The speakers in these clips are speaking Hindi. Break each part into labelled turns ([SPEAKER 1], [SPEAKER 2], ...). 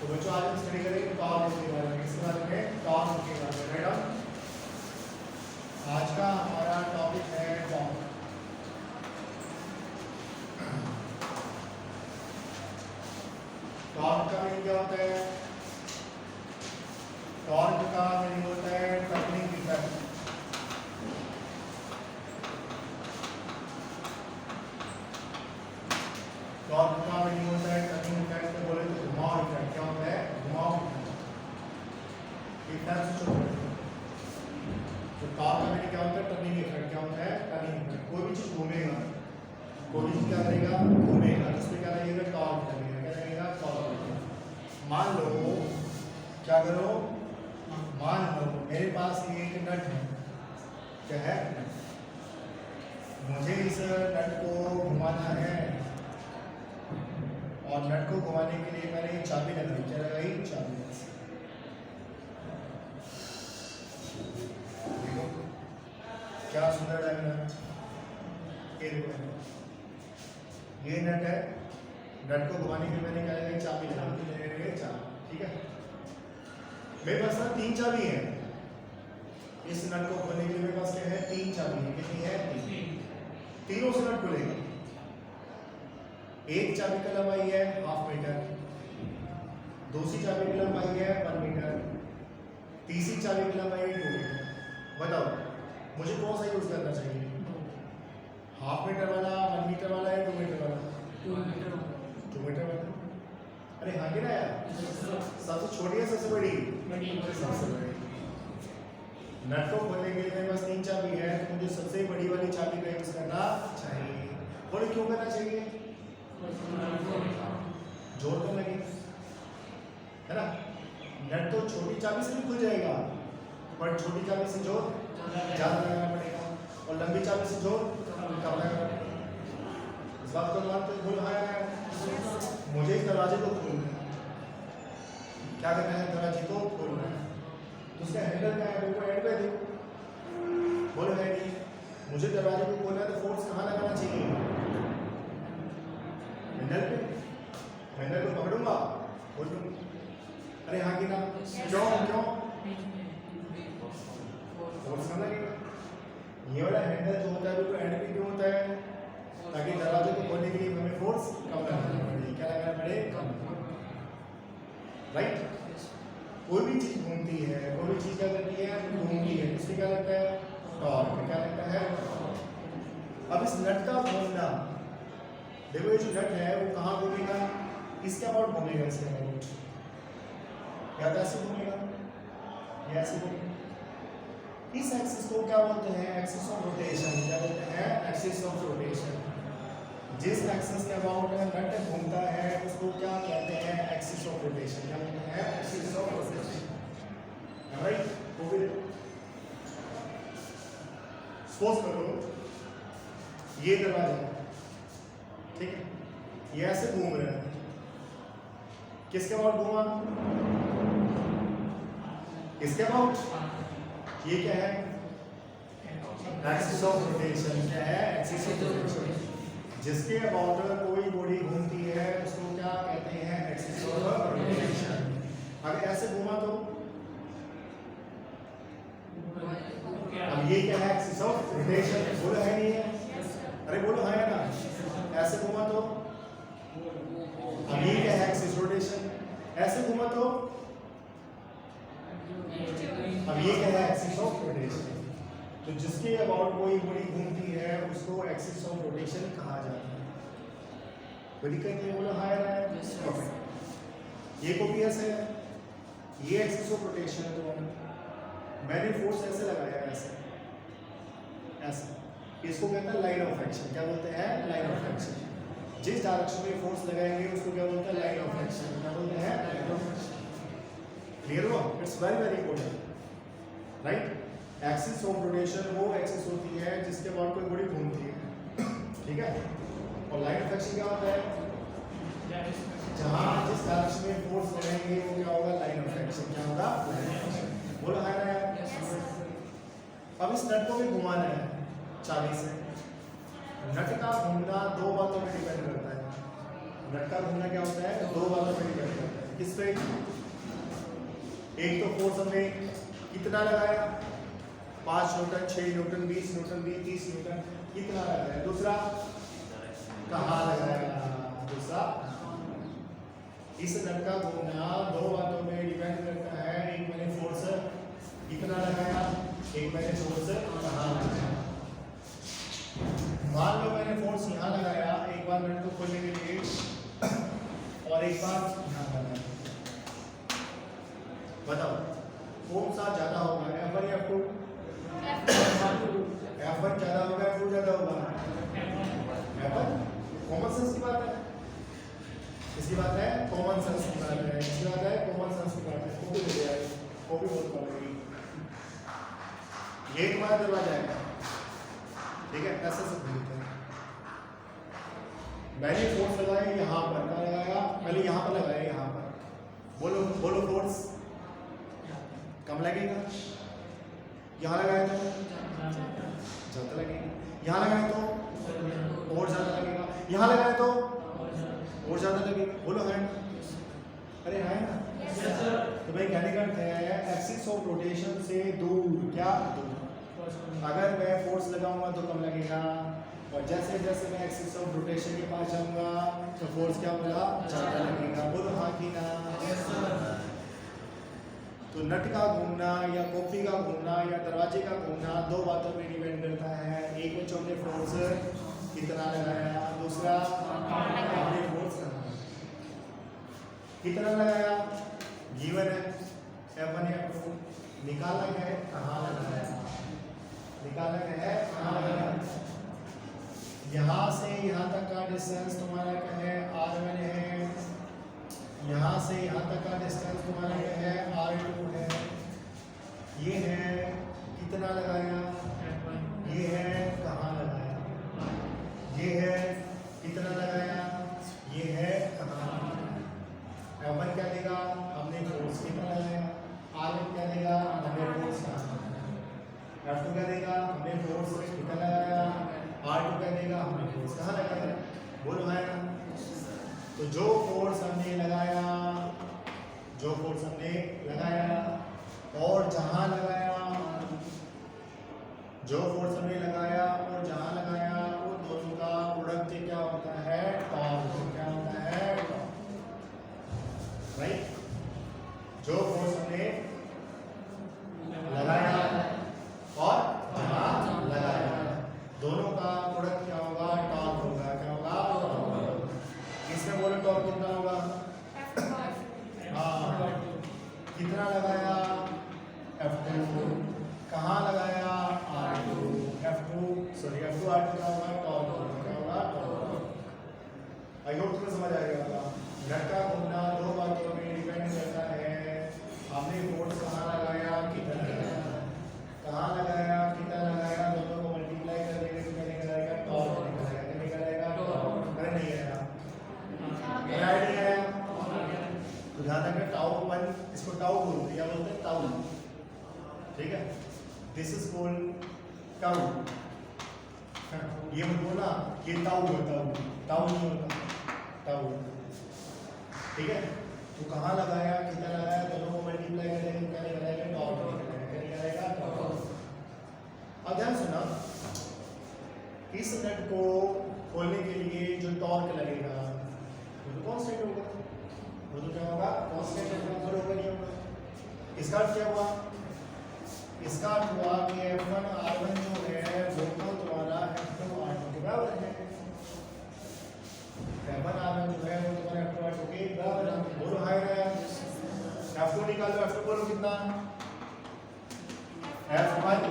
[SPEAKER 1] तो बच्चों आज हम स्टडी करेंगे टॉर्क के बारे में। इसके बारे में टॉर्क के बारे में। राइट, आज का हमारा टॉपिक है टॉर्क। टॉर्क का मीनिंग क्या होता है? टॉर्क का मीनिंग होता है टर्निंग इफेक्ट। टॉर्क का मीनिंग होता है टर्निंग इफेक्ट। तो बोले तो घुमाव इफेक्ट। क्या होता है? घुमाव इफेक्ट। तो टॉर्क का मीनिंग क्या होता है? Turning effect. क्या होता है? Turning effect. कोई भी चीज घूमेगा, कोई भी चीज क्या करेगा? घूमेगा। इसमें क्या लगेगा? टॉर्क लगेगा। क्या लगेगा? टॉर्क लगेगा। मान लो, क्या करो, मान लो मेरे पास ये एक नट है। क्या है? मुझे इस नट को घुमाना है और नट को घुमाने के लिए मैंने ये चाबी लगाई। क्या लगाई? चाबी। देखो क्या सुंदर डायग्राम। ये देखो, ये नट है। नट को घुमाने के लिए मैंने क्या लगाई? चाबी लगाई। चाबी, ठीक है। मेरे पास ना 3 चाबी है। इस नट को खोलने के लिए मेरे पास क्या है? 3 चाबी है। कितनी है? 3। तीनों से नट खुलेगा। एक चाबी का लंबाई है 1/2 मीटर, दूसरी चाबी की लंबाई है 1 मीटर, तीसरी चाबी की लंबाई है 2 मीटर। बताओ मुझे कौन सा यूज करना चाहिए? 1/2 मीटर वाला, 1 मीटर वाला या 2 मीटर वाला? 2 मीटर वाला। अरे हाँ गिरा यार। सबसे छोटी है सबसे बड़ी? सबसे बड़ी। नट को खोलने के लिए मेरे पास 3 चाबी है, तो मुझे सबसे बड़ी वाली चाबी का यूज करना चाहिए। बोले क्यों करना चाहिए? जोर तो लगे, है ना। नट तो छोटी चाबी से भी खुल जाएगा, पर छोटी चाबी से जोर ज्यादा लगाना पड़ेगा और लंबी चाबी से जोर कम लगाना पड़ेगा। इस बात को भूल है। मुझे इस दरवाजे को खोलना है। क्या करना है? दरवाजे को खोलना है। तो उसका हैंडल क्या है? वो एंड पे देखो। बोलो है नहीं, मुझे दरवाजे को खोलना है तो फोर्स कहाँ लगाना चाहिए? हैंडल पे। हैंडल को पकड़ूंगा, खोल दूंगा। अरे हाँ कि ना? क्यों क्यों? फोर्स कम लगेगा। ये वाला हैंडल जो होता है वो एंड पे क्यों होता है? ताकि दरवाजे को खोलने के लिए हमें फोर्स कम लगाना पड़े। क्या लगाना पड़े? कम। राइट। कोई भी चीज घूमती है, कोई भी चीज क्या करती है? घूमती है। इससे क्या लगता है? टॉर्क। क्या लगता है? अब इस नट का घूमना, देखो ये जो नट है वो कहाँ घूमेगा? इसके अबाउट घूमेगा। इसके अबाउट या तो ऐसे घूमेगा या ऐसे घूमेगा। इस एक्सिस को क्या बोलते हैं? Axis of rotation. क्या बोलते हैं? Axis of rotation. जिस एक्सिस के अबाउट नट घूमता है उसको क्या कहते हैं? Axis of rotation. क्या कहते हैं? Axis of rotation. राइट। तो फिर सपोज करो ये दरवाजा, ठीक है, ये ऐसे घूम रहा है। किसके अबाउट घूमा? इसके अबाउट। ये क्या है? Axis of rotation. क्या है? Axis of rotation. जिसके अबाउट कोई बॉडी घूमती है उसको क्या कहते हैं? Axis of rotation. अगर ऐसे घूमा तो अब ये क्या है? Axis of rotation. बोलो है नहीं है? अरे बोलो है ना। ऐसे घूमा तो अब ये क्या है? Axis rotation. ऐसे घूमा तो अब ये क्या है? Axis of rotation. तो जिसके अबाउट कोई बॉडी घूमती है उसको एक्सिस ऑफ रोटेशन कहा जाता है। कोई दिक्कत नहीं? बोलो हाँ यार है। ये को भी ऐसे है, ये एक्सिस ऑफ रोटेशन है। तो मैंने फोर्स ऐसे लगाया, ऐसे ऐसे। इसको कहते हैं लाइन ऑफ एक्शन। क्या बोलते हैं? Line of action. जिस डायरेक्शन में फोर्स लगाएंगे उसको क्या बोलते हैं? Line of action. क्या बोलते हैं? Line of action. क्लियर हुआ? It's very very important. Right. Axis of rotation वो एक्सिस होती है जिसके अबाउट कोई बॉडी घूमती है, ठीक है। और लाइन ऑफ एक्शन क्या होता है? जहां जिस डायरेक्शन में फोर्स लगाएंगे वो क्या होगा? Line of action. क्या होगा? Line of action. बोलो है ना यार। अब इस नट को भी घुमाना है चाबी से। नट का घूमना 2 बातों पर डिपेंड करता है। नट का घूमना क्या होता है? 2 बातों पर डिपेंड करता है। किस पे? एक तो फोर्स हमने कितना लगाया, 5 न्यूटन, 6 न्यूटन, 20 न्यूटन, 30 न्यूटन, कितना लगाया। दूसरा कहाँ लगाया, दूसरा इस नट का घूमना दो बातों में डिपेंड करता है। एक मैंने फोर्स कितना लगाया, एक मैंने फोर्स कहाँ लगाया। मान लो मैंने फोर्स यहाँ लगाया एक बार नट को खोलने के लिए और एक बार यहाँ लगाया, बताओ कौन सा ज्यादा होगा, F1 या F2? F1 ज्यादा होगा, F2 ज्यादा होगा? F1। कॉमन सेंस की बात है, इसकी बात है कॉमन सेंस की बात है, इसकी बात है कॉमन सेंस की बात है। कॉपी दे दिया, कॉपी बहुत पड़ेगी। ये तुम्हारा दरवाजा है, ठीक है, ऐसा सब बोलते हैं। मैंने फोर्स लगाया यहाँ पर, कहाँ लगाया, पहले यहाँ पर लगाया, यहाँ पर। बोलो बोलो फोर्स कम लगेगा, यहाँ लगाया तो ज्यादा लगेगा, यहाँ लगाया तो और ज्यादा लगेगा, यहाँ लगाया तो और ज्यादा लगेगा। बोलो है, अरे है ना। तो भाई कहने का अर्थ है एक्सिस ऑफ रोटेशन से दूर, क्या दूर। अगर मैं फोर्स लगाऊंगा तो कम लगेगा, और जैसे जैसे मैं एक्सिस ऑफ रोटेशन के पास जाऊंगा तो फोर्स क्या होगा, ज्यादा लगेगा। बोलो हाँ कि ना। तो नट का घूमना या कॉपी का घूमना या दरवाजे का घूमना दो बातों पे डिपेंड करता है। एक में हमने फोर्स कितना लगाया, दूसरा हमने फोर्स कितना लगाया, गिवन है F1 या F2। निकालना क्या है, कहाँ लगाया, निकालना क्या है, कहाँ लगाया। यहाँ से यहाँ तक का डिस्टेंस तुम्हारा क्या है, R1 है। यहाँ से यहाँ तक का डिस्टेंस तुम्हारा क्या है, R2 है। ये है कितना लगाया, ये है कहाँ लगाया, ये है कितना लगाया, ये है कहाँ लगाया। F1 क्या देगा, हमने फोर्स कितना लगाया। R1 क्या देगा, हमने फोर्स कहाँ लगाया। F2 क्या देगा, हमने फोर्स कितना लगाया। R2 क्या देगा, हमने फोर्स कहाँ लगाया। बोलो है ना। तो जो फोर्स हमने लगाया, जो फोर्स हमने लगाया और जहां लगाया, जो फोर्स हमने लगाया और जहां लगाया, उन दोनों का प्रोडक्ट क्या होता है, टॉर्क। क्या होता है, टॉर्क। राइट। जो फोर्स हमने लगाया और जहां लगाया, दोनों का प्रोडक्ट क्या होगा, टॉर्क होगा। क्या होगा, इसमें बोलो टॉर्क कितना होगा। हाँ, कितना लगाया, F2। कहाँ लगाया, R2। F2 R2 क्या होगा, टॉर्क होगा। क्या होगा, टॉर्क। आई होप तुम्हें समझ आएगा। नट का घूमना दो बातों में डिपेंड करता है। हमने फोर्स कहाँ लगाया, कितना लगाया, कहाँ लगाया, कितना लगाया, दोनों को मल्टीप्लाई कर देंगे तो क्या निकल आएगा, टॉर्क निकल आएगा। क्या निकल आएगा, टॉर्क। अरे नहीं आएगा, आइडिया है। तो ध्यान रखना टाउ 1, इसको टाउ बोलते हैं, क्या बोलते हैं, टाउ। ठीक है, दिस इज कॉल्ड टाउ। ये मत बोलना ये टाउ होता है, टाउ नहीं होता, टाउ। ठीक है, तो कहाँ लगाया, कितना लगाया, दोनों को मल्टीप्लाई करेंगे क्या निकल आएगा, टॉर्क निकल आएगा। क्या निकल आएगा, टॉर्क। अब ध्यान सुना, इस नट को खोलने के लिए जो टॉर्क लगेगा वो तो कांस्टेंट होगा। वो तो क्या होगा, कांस्टेंट होगा, बराबर नहीं होगा। इसका अर्थ क्या हुआ, इसका अर्थ हुआ कि F1 R1 जो है वो तो तुम्हारा F2 R2 के बराबर है। F1 R1 जो है वो तुम्हारा F2 R2 के बराबर है। बोलो हाय रे, F2 निकालो, F2 बोलो कितना, F1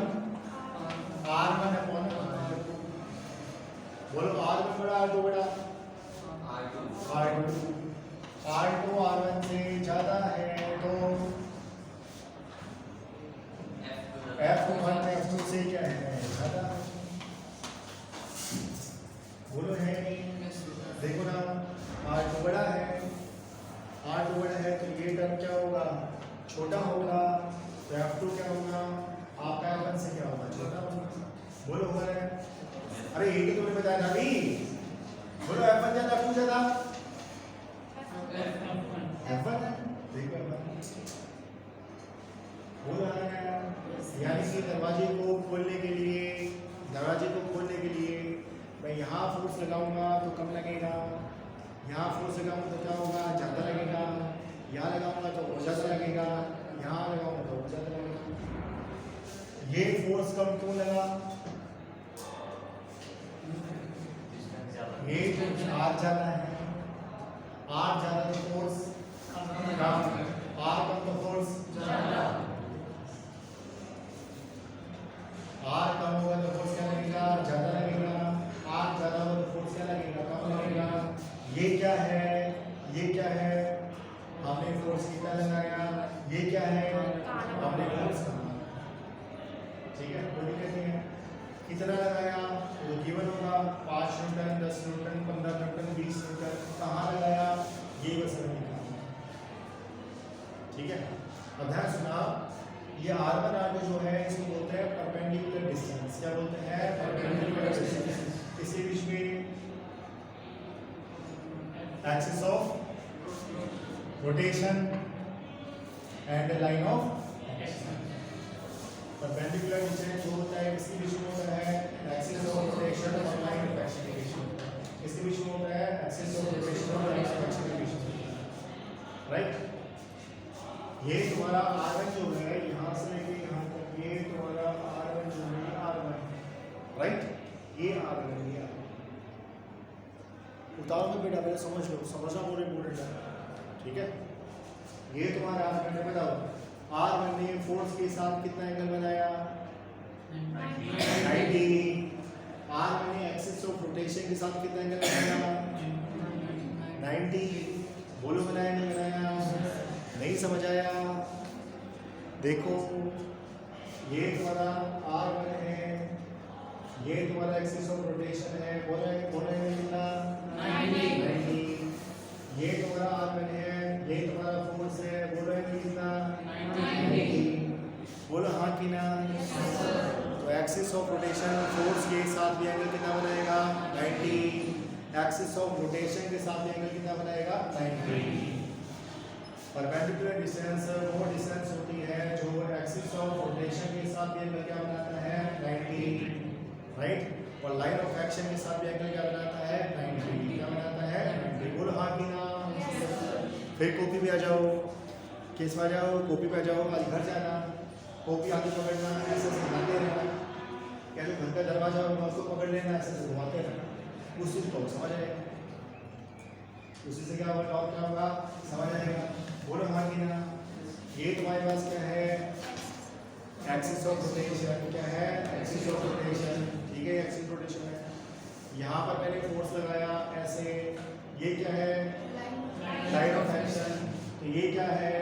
[SPEAKER 1] R1 अपॉन R2। बोलो R1 बड़ा, R2 बड़ा, R2 R1 से ज्यादा है तो F1 F2 से क्या है, ज्यादा। बोलो है नहीं, देखो ना, R2 बड़ा है, R2 बड़ा है तो ये टर्म क्या होगा, छोटा होगा। तो F2 क्या होगा, आपका F1 से क्या होगा, छोटा होगा। बोलो हो रहा है, अरे ये तो तुम्हें बताया था नहीं। बोलो F1 ज्यादा, F2 ज्यादा, F1 है। दरवाजे को खोलने के लिए मैं यहाँ फोर्स लगाऊंगा तो कम लगेगा, यहाँ फोर्स लगाऊंगा तो क्या होगा, ज़्यादा लगेगा, यहाँ लगाऊंगा तो और ज़्यादा लगेगा, यहाँ लगाऊंगा तो और ज़्यादा लगेगा। ये फोर्स कम क्यों लगा? ये आर ज़्यादा है, आर ज़्यादा तो फोर्स कम, आर कम तो फोर्स ज़्यादा। आर कम होगा तो फोर्स क्या लगेगा, ज़्यादा लगेगा, आर ज़्यादा होगा तो फोर्स क्या लगेगा, कम लगेगा। ये क्या है, हमने फोर्स कितना लगाया, ये क्या है, हमने फोर्स कम, ठीक है, कोई दिक्कत नहीं है। कितना लगाया तो गिवन होगा 5 न्यूटन, 10 न्यूटन, 15 न्यूटन, 20 न्यूटन। कहाँ लगाया ये बस निकालना, ठीक है। अब ध्यान सुना, ये R1 R2 जो है इसको बोलते हैं परपेंडिकुलर डिस्टेंस। क्या बोलते हैं? Perpendicular distance. इसी बीच में axis of rotation and line of action. Perpendicular distance जो होता है इसके बीच में होता है एक्सिस ऑफ रोटेशन और लाइन ऑफ एक्शन के बीच में, इसके बीच में होता है एक्सिस ऑफ रोटेशन और लाइन ऑफ एक्शन के बीच में, राइट। ये तुम्हारा R1 जो है यहाँ से लेके यहाँ तक, ये तुम्हारा R1 जो है R1, राइट, ये R1 है। उतारो तो बेटा पहले समझ लो, समझना बहुत इम्पोर्टेंट है, ठीक है। ये तुम्हारा R1 है, बताओ R1 ने फोर्स के साथ कितना एंगल बनाया, 90। R1 ने एक्सिस ऑफ रोटेशन के साथ कितना एंगल बनाया, 90। बोलो बनाया नहीं बनाया, नहीं समझ आया? देखो ये तुम्हारा R1 है, ये तुम्हारा एक्सिस ऑफ रोटेशन है, बोला कितना 90। ये तुम्हारा R1 है, ये तुम्हारा फोर्स है, बोलो कितना 90। बोलो हाँ कि ना? तो एक्सिस ऑफ रोटेशन फोर्स के साथ भी एंगल कितना बनाएगा, 90। एक्सिस ऑफ रोटेशन के साथ भी एंगल कितना बनाएगा, 90। परपेंडिकुलर डिस्टेंस वो डिस्टेंस होती है जो एक्सिस ऑफ रोटेशन के साथ भी एंगल क्या बनाता है, 90, राइट। और लाइन ऑफ एक्शन के साथ भी एंगल क्या बनाता है, 90। क्या बनाता है, 90। बोलो हाँ कि ना? फिर कॉपी पे आ जाओ, केस में आ जाओ, कॉपी पे आ जाओ। आज घर जाना, कॉपी हाथ में पकड़ना, ऐसे घुमाते रहना, क्या जो घर का दरवाजा होगा उसको पकड़ लेना, ऐसे घुमाते रहना, उस चीज़ को समझ आएगा, उसी से क्या होगा, टॉप क्या होगा, समझ आएगा। बोलो हाँ कि ना? ये तुम्हारे पास क्या है, एक्सिस ऑफ रोटेशन। क्या है, एक्सिस ऑफ रोटेशन, ठीक है, एक्सिस रोटेशन है। यहाँ पर मैंने फोर्स लगाया ऐसे, ये क्या है, लाइन ऑफ एक्शन। तो ये क्या है,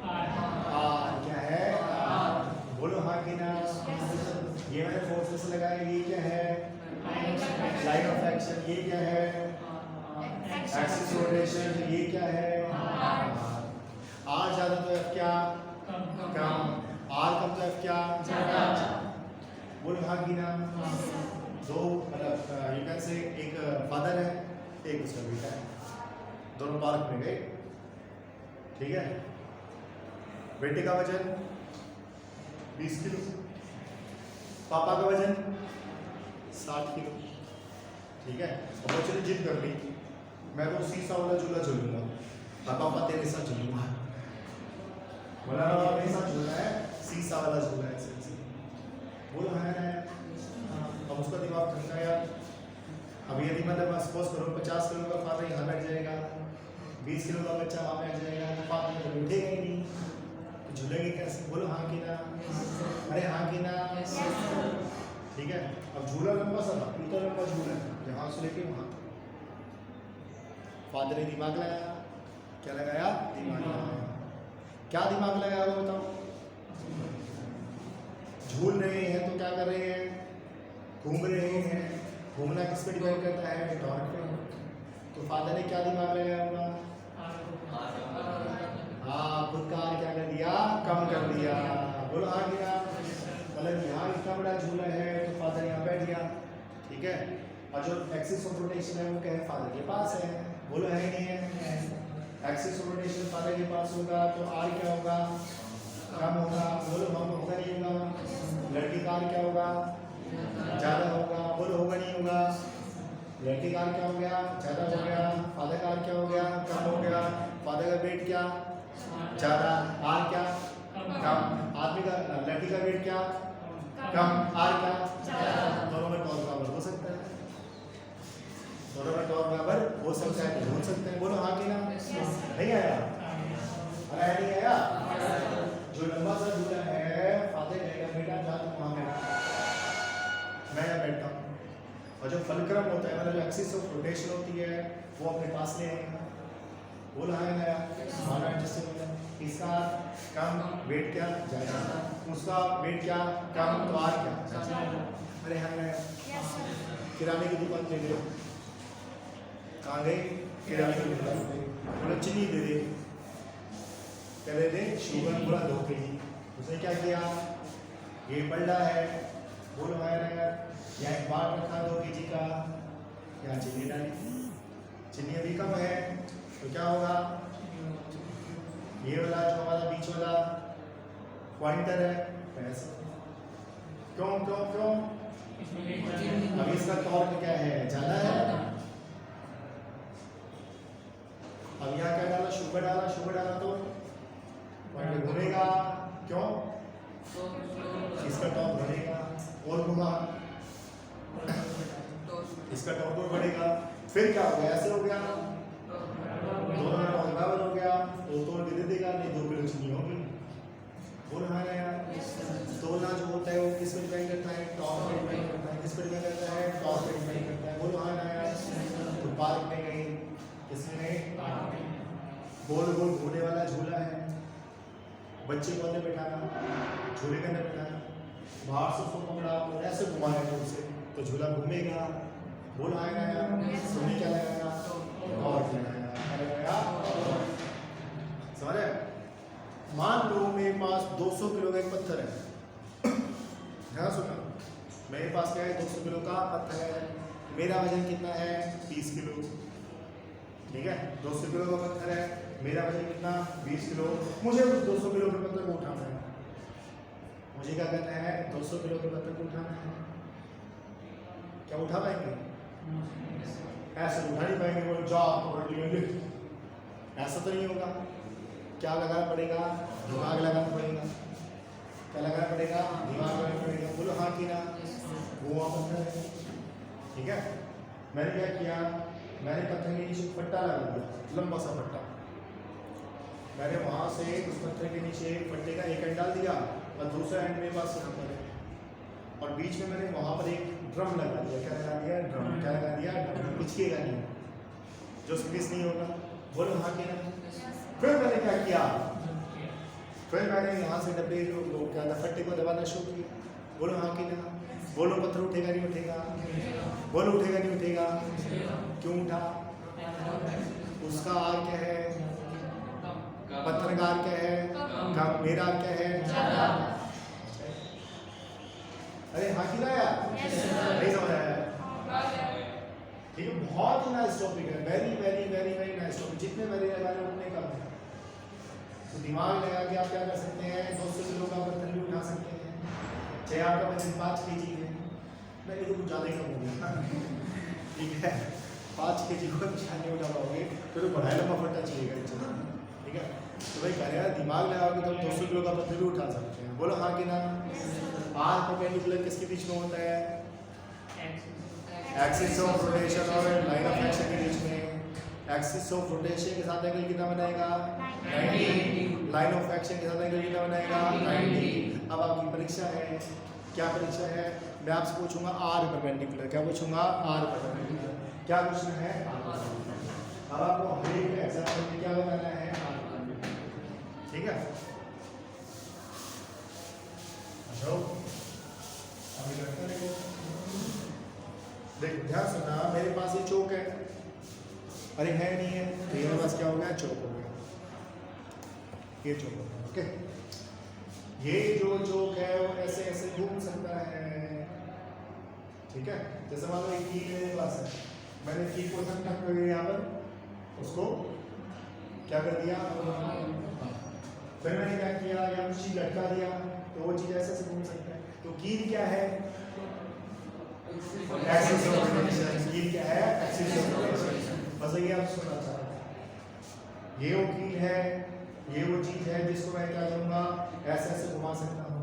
[SPEAKER 1] आर। क्या है, आर। बोलो हाँ कि ना? ये मैंने फोर्स से लगाया, ये क्या है, लाइन ऑफ एक्शन। ये क्या है, एक्सिस रोटेशन। ये क्या है, आर ज्यादा तो एफ क्या कम, आर कम तो एफ क्या ज्यादा। बोलो हाँ कि ना? दो मतलब यू कैन से एक फादर है, एक उसका बेटा है, दोनों पार्क में गए, ठीक है। बेटे का वजन 20 किलो, पापा का वजन 60 किलो, ठीक है। और बच्चे ने जिद कर ली, मैं तो शीशा वाला झूला झूलूंगा, पापा तेरे साथ झूलूंगा। बोला मेरे साथ झूलना है, शीशा वाला झूला है। बोलो है ना? अब उसका दिमाग ठंडा यार। अब यदि मतलब सपोज करो 50 किलो का फादर यहाँ बैठ जाएगा, 20 किलो का बच्चा वहाँ बैठ जाएगा, तो फादर तो उठेगा ही नहीं, तो झूलेंगे कैसे? बोलो हाँ कि ना? अरे हाँ कि ना? ठीक है। अब झूला लंबा सा था, इतना लंबा झूला है, यहाँ से लेके वहाँ। फादर ने दिमाग लगाया, क्या लगाया? दिमाग लगाया। क्या दिमाग लगाया वो बताओ? झूल रहे हैं तो क्या कर रहे हैं? घूम रहे हैं। घूमना किस पे डिपेंड करता है? टॉर्क पे। तो फादर ने क्या दिमाग लगाया होगा? हाँ, खुद का क्या कर दिया? कम कर दिया। बोलो हाँ कि ना? मतलब यहाँ इतना बड़ा झूला है तो फादर यहाँ बैठ गया, ठीक है। और जो एक्सिस ऑफ रोटेशन है वो क्या है? फादर के पास है। बोलो है नहीं है? एक्सिस ऑफ रोटेशन फादर के पास होगा तो आर क्या होगा? कम होगा, बोलो हम होगा नहीं होगा। लड़की का क्या होगा, ज़्यादा होगा, बोलो होगा नहीं होगा। लड़की का क्या हो गया, ज़्यादा हो गया। फादर का क्या हो गया, कम हो गया। फादर का वेट क्या, ज़्यादा। आर क्या, कम। आदमी का, लड़की का वेट क्या, कम। आर क्या, दोनों में टॉर्क बराबर हो सकता है, दोनों में टॉर्क बराबर हो सकता है, हो सकते हैं। बोलो हाँ कि ना। नहीं आया, आया नहीं आया। जो लंबा सा झूला है, फादर कहेगा बेटा जा तुम वहाँ बैठ, मैं यहाँ बैठता हूँ। और जो फलक्रम होता है, मतलब जो एक्सिस ऑफ रोटेशन होती है, वो अपने पास ले आएगा। बोला है नया हमारा एडजस्टेबल है। इसका कम, वेट क्या, ज़्यादा। उसका वेट क्या, कम, तो आर क्या। अरे हाँ नया किराने की दुकान दे दे, कहाँ गए, किराने की दुकान पे। बोला चीनी दे दे, क्या दे दे, शुगर पूरा 2 kg। उसने क्या किया, ये बल्ला है, बोलो है नया, यहाँ एक बाट रखा 2 kg का, यहाँ चीनी डाली। चीनी अभी कम है तो क्या होगा, ये वाला जो हमारा बीच वाला पॉइंटर है पैसा। क्यों क्यों क्यों, अभी इसका टॉर्क क्या है, ज़्यादा है। अब यहाँ क्या डाला, शुगर डाला, शुगर डाला तो पॉइंटर घूमेगा। क्यों, इसका टॉर्क बढ़ेगा और घुमा, इसका टॉर्क और बढ़ेगा। फिर क्या हो गया, ऐसे हो गया, दोनों में टॉर्क बराबर हो गया, तो तोड़ के दे देगा, नहीं 2 किलो चीनी होगी। बोल रहा है यार, तोलना जो होता है वो किस पर डिपेंड करता है, टॉर्क पे डिपेंड करता है। किस पर डिपेंड करता है, टॉर्क पे डिपेंड करता है। बोलो हाँ ना यार। तो पार्क में गए, किसमें गए, गोल गोल घूमने वाला झूला है, बच्चे को अंदर बैठाना, झूले के अंदर बैठाना, बाहर से उसको पकड़ा और ऐसे घुमाया दूर से, तो झूला घूमेगा। बोलो हाँ ना यार। तुमने क्या लगाया, टॉर्क लगाया, समझे। मान लो मेरे पास 200 किलो का एक पत्थर है, ध्यान सुना, मेरे पास क्या है, 200 किलो का पत्थर है। मेरा वजन कितना है, 30 किलो, ठीक है। 200 किलो का पत्थर है, मेरा वजन कितना, 20 किलो। मुझे उस 200 किलो के पत्थर को उठाना है। मुझे क्या करना है, 200 किलो के पत्थर को उठाना है। क्या उठा पाएंगे, ऐसे उठा नहीं पाएंगे, वो जॉब पकड़ लेंगे, ऐसा तो नहीं होगा। क्या लगाना पड़ेगा, दिमाग लगाना पड़ेगा। क्या लगाना पड़ेगा, दिमाग लगाना पड़ेगा। बोलो हाँ कि ना। वो पत्थर है, ठीक है। मैंने क्या किया, मैंने पत्थर के नीचे पट्टा लगा दिया, लंबा सा पट्टा। मैंने वहाँ से उस पत्थर के नीचे पट्टे का एक एंड डाल दिया और दूसरा एंड मेरे पास यहाँ पर है, और बीच में मैंने वहाँ पर एक ड्रम लगा दिया। क्या लगा दिया, ड्रम। क्या लगा दिया, ड्रम। पिचकेगा नहीं, जो स्क्वीज नहीं होगा। बोलो हाँ कि ना। फिर मैंने क्या किया, फिर मैंने यहाँ से डब्बे जो क्या था, फट्टे को दबाना शुरू किया। बोलो हाँ कि ना। बोलो पत्थर उठेगा नहीं उठेगा, बोलो उठेगा नहीं उठेगा। क्यों उठा, उसका आर क्या है, पत्थर का आर क्या है, कम। मेरा आर क्या है, अरे हाँ कि ना यार, नहीं समझ आया, ठीक है। बहुत ही नाइस टॉपिक है, very very very very nice topic. जितने मेरे लगा रहे उतने कम है। तो दिमाग लगा के आप क्या कर सकते हैं, 200 किलो का पत्थर भी उठा सकते हैं, चाहे आपका वजन 5 kg है। नहीं तो कुछ ज़्यादा ही कम हो गया, ठीक है। 5 kg को नहीं उठा पाओगे, फिर बढ़ाया लंबा फट्टा चाहिएगा, ठीक है। तो भाई कह रहे हैं दिमाग लगाओगे तो 200 किलो का पत्थर भी उठा सकते हैं। बोलो हाँ कि ना। आर परपेंडिकुलर किसके बीच में होता है, एक्सिस ऑफ रोटेशन और लाइन ऑफ एक्शन के बीच में। एक्सिस ऑफ रोटेशन के साथ एंगल कितना बनाएगा, 90। लाइन ऑफ एक्शन के साथ एंगल कितना बनाएगा, 90। अब आपकी परीक्षा है, क्या परीक्षा है, मैं आपसे पूछूंगा आर परपेंडिकुलर। क्या पूछूंगा, आर परपेंडिकुलर। क्या क्वेश्चन है, अब आपको हर एक एग्जाम्पल में क्या बताना है, आर परपेंडिकुलर, ठीक है। अच्छा अभी करते देखो, देखो ध्यान सुनना, मेरे पास ये चौक है, अरे है नहीं है, तो मेरे पास क्या हो गया, चौक हो गया, ये चौक हो गया, ओके। ये जो चौक है वो ऐसे ऐसे घूम सकता है, ठीक है। जैसे मान लो एक कील मेरे पास है, मैंने कील को ठक ठक करके यहाँ पर उसको क्या कर दिया, फिर मैंने क्या किया, यहाँ कुछ चीज लटका दिया तो वो चीज ऐसे से घूम सकता है। तो कील क्या है? Axis of rotation. कील क्या है? Axis of rotation. बस ये आप सुनना चाह रहे हैं। ये वो कील है, ये वो चीज है जिसको मैं क्या करूंगा, ऐसे ऐसे घुमा सकता हूँ।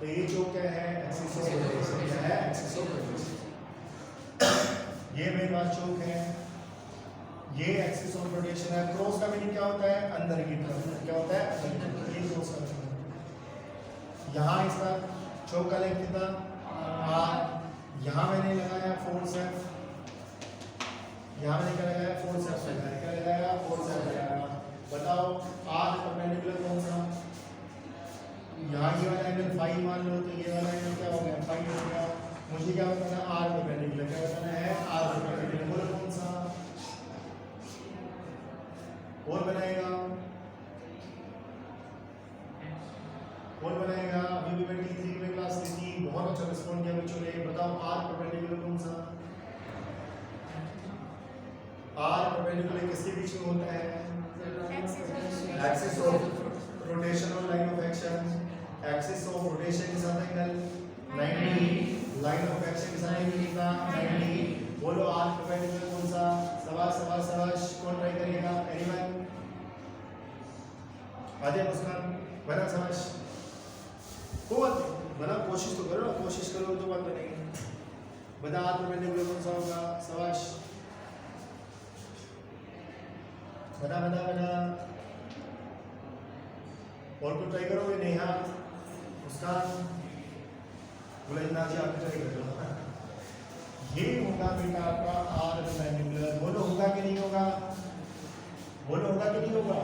[SPEAKER 1] तो ये जो क्या है? Axis of rotation. क्या है? Axis of rotation. ये मेरे पास चौक है, ये एक्सिस ऑफ रोटेशन है। क्रॉस का मीनिंग क्या होता है? अंदर की तरफ। क्या होता है? ये क्रॉस का मीनिंग। यहाँ इसका चौक का लेंथ कितना? आर। यहाँ मैंने लगाया फोर्स एफ, यहाँ मैंने क्या लगाया? फोर्स एफ लगाया। क्या लगाया? फोर्स एफ लगाया। बताओ आर परपेंडिकुलर कौन सा? यहाँ ये वाला एंगल फाई मान लो, तो ये वाला एंगल क्या हो गया? फाई हो गया। मुझे क्या बताना? R perpendicular. क्या बताना है? R perpendicular. बोलो कौन सा और बनाएगा? कौन बनाएगा? अभी भी मैं T3 में क्लास ली थी, बहुत अच्छा रिस्पॉन्ड किया बच्चों ने। बताओ आर परपेंडिकुलर कौन सा? आर परपेंडिकुलर किसके बीच में होता है? एक्सिस ऑफ रोटेशन और line of action. Axis of rotation के साथ एंगल 90, लाइन ऑफ एक्शन के साथ एंगल कितना? 90। बोलो आर परपेंडिकुलर कौन सा? शाबाश शाबाश शाबाश। कौन ट्राई करिएगा? एनीवन? आधे मुस्कान बना समझ को बना, कोशिश तो करो ना, कोशिश करो तो बात बनेगी। बता आर परपेंडिकुलर कौन सा होगा? शाबाश बना बना बना। और कुछ ट्राई करोगे? नेहा, मुस्कान, बुलंदा जी आप ट्राई करो। ये होगा बेटा आपका आर परपेंडिकुलर। बोलो होगा कि नहीं होगा? बोलो होगा कि नहीं होगा?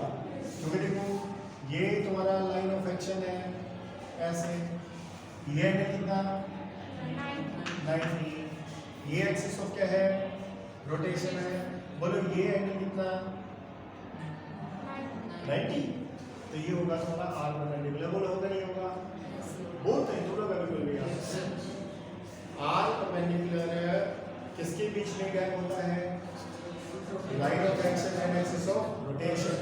[SPEAKER 1] क्योंकि देखो ये तुम्हारा लाइन ऑफ एक्शन है ऐसे, ये एंगल कितना? 90। ये एक्सिस ऑफ क्या है? रोटेशन है। बोलो ये एंगल कितना? 90। तो ये होगा तुम्हारा आर परपेंडिकुलर। बोलो होगा नहीं होगा? बोलते हैं दोनों का बिल्कुल भी। आर परपेंडिकुलर किसके बीच में गैप होता है? Line of action and axis of rotation.